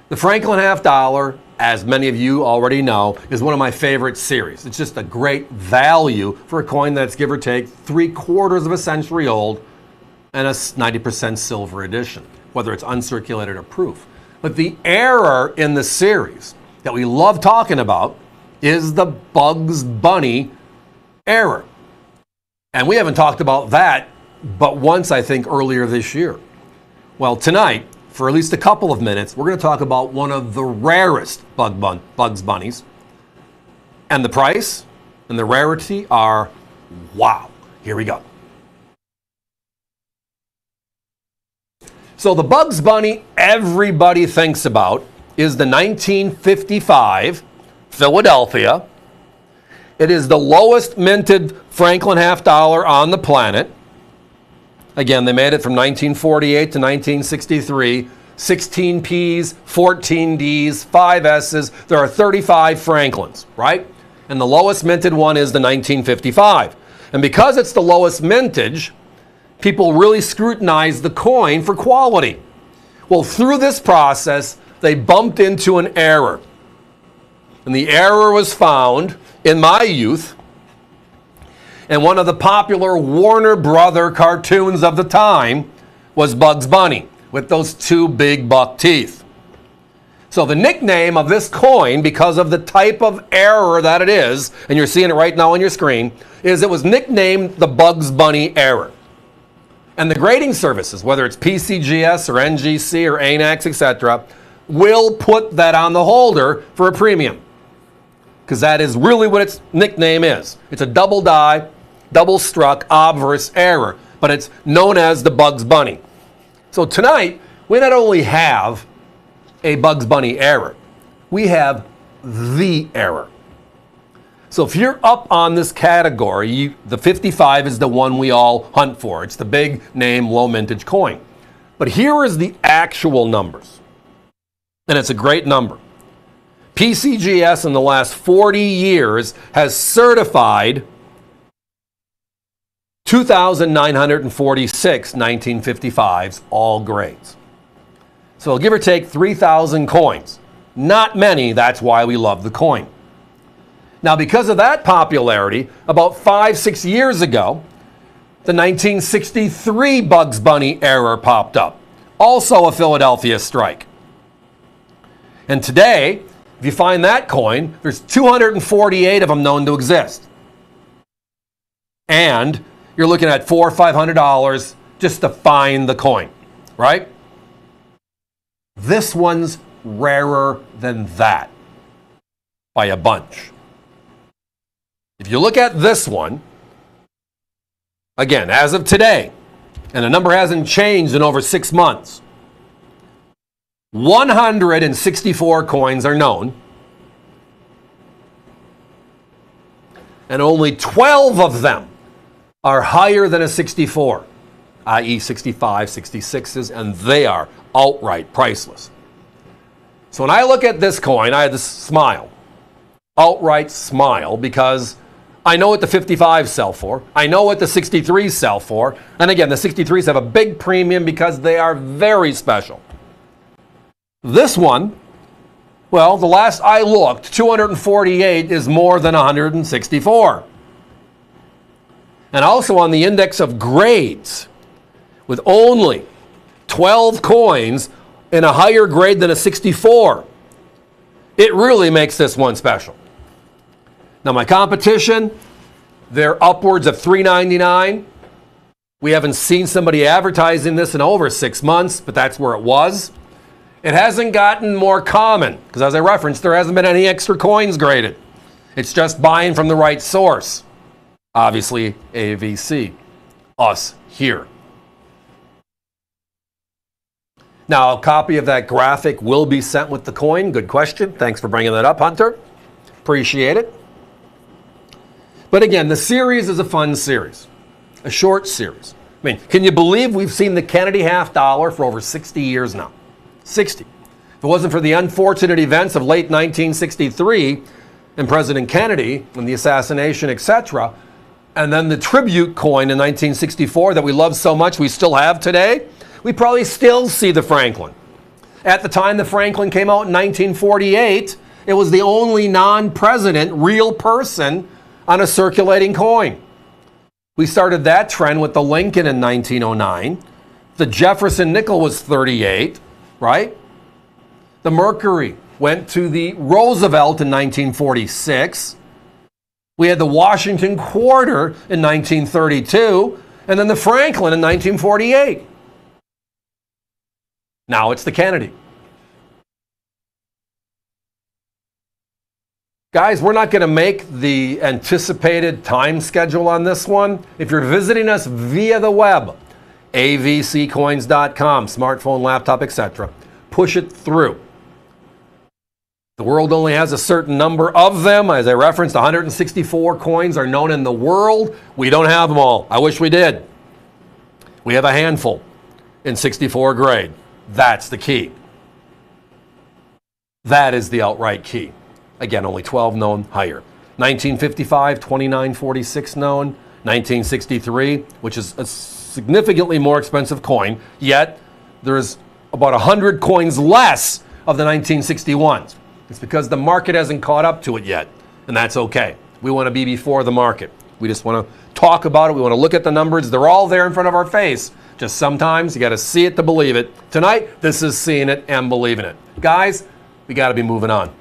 The Franklin half dollar, as many of you already know, is one of my favorite series. It's just a great value for a coin that's give or take 3/4 of a century old and a 90% silver edition, whether it's uncirculated or proof. But the error in the series that we love talking about is the Bugs Bunny error. And we haven't talked about that but once, I think, earlier this year. Well, tonight, for at least a couple of minutes, we're going to talk about one of the rarest Bugs Bunnies. And the price and the rarity are, wow. Here we go. So the Bugs Bunny everybody thinks about is the 1955 Philadelphia. It is the lowest minted Franklin half dollar on the planet. Again, they made it from 1948 to 1963. 16 Ps, 14 Ds, 5 S's. There are 35 Franklins, right? And the lowest minted one is the 1955. And because it's the lowest mintage, people really scrutinize the coin for quality. Well, through this process, they bumped into an error. And the error was found in my youth and one of the popular Warner Brother cartoons of the time was Bugs Bunny with those two big buck teeth. So the nickname of this coin, because of the type of error that it is, and you're seeing it right now on your screen, is it was nicknamed the Bugs Bunny error. And the grading services, whether it's PCGS or NGC or ANAX, etc., will put that on the holder for a premium. Because that is really what its nickname is. It's a double die, double struck, obverse error, but it's known as the Bugs Bunny. So tonight, we not only have a Bugs Bunny error, we have the error. So if you're up on this category, the 55 is the one we all hunt for. It's the big name, low mintage coin. But here is the actual numbers. And it's a great number. PCGS in the last 40 years has certified 2,946 1955s, all grades. So give or take 3,000 coins. Not many, that's why we love the coin. Now, because of that popularity, about 5-6 years ago, the 1963 Bugs Bunny error popped up. Also a Philadelphia strike. And today, if you find that coin, there's 248 of them known to exist. And you're looking at $400 or $500 just to find the coin, right? This one's rarer than that by a bunch. If you look at this one, again, as of today, and the number hasn't changed in over 6 months, 164 coins are known, and only 12 of them are higher than a 64, i.e. 65, 66s, and they are outright priceless. So when I look at this coin, I have this smile, outright smile, because I know what the 55s sell for. I know what the 63s sell for. And again, the 63s have a big premium because they are very special. This one, well, the last I looked, 248 is more than 164. And also on the index of grades, with only 12 coins in a higher grade than a 64, it really makes this one special. Now my competition, they're upwards of $3.99. We haven't seen somebody advertising this in over 6 months, but that's where it was. It hasn't gotten more common, because as I referenced, there hasn't been any extra coins graded. It's just buying from the right source. Obviously, AVC, us here. Now, a copy of that graphic will be sent with the coin. Good question. Thanks for bringing that up, Hunter. Appreciate it. But again, the series is a fun series, a short series. I mean, can you believe we've seen the Kennedy half dollar for over 60 years now? 60. If it wasn't for the unfortunate events of late 1963 and President Kennedy and the assassination, etc., and then the tribute coin in 1964 that we love so much we still have today, we probably still see the Franklin. At the time that Franklin came out in 1948, it was the only non-president real person on a circulating coin. We started that trend with the Lincoln in 1909. The Jefferson nickel was 38, right? The Mercury went to the Roosevelt in 1946. We had the Washington quarter in 1932, and then the Franklin in 1948. Now it's the Kennedy. Guys, we're not going to make the anticipated time schedule on this one. If you're visiting us via the web, avccoins.com, smartphone, laptop, etc., push it through. The world only has a certain number of them. As I referenced, 164 coins are known in the world. We don't have them all. I wish we did. We have a handful in 64 grade. That's the key. That is the outright key. Again, only 12 known higher. 1955, 2946 known. 1963, which is a significantly more expensive coin, yet there's about 100 coins less of the 1961s. It's because the market hasn't caught up to it yet, and that's okay. We want to be before the market. We just want to talk about it. We want to look at the numbers. They're all there in front of our face. Just sometimes you got to see it to believe it. Tonight, this is seeing it and believing it. Guys, we got to be moving on.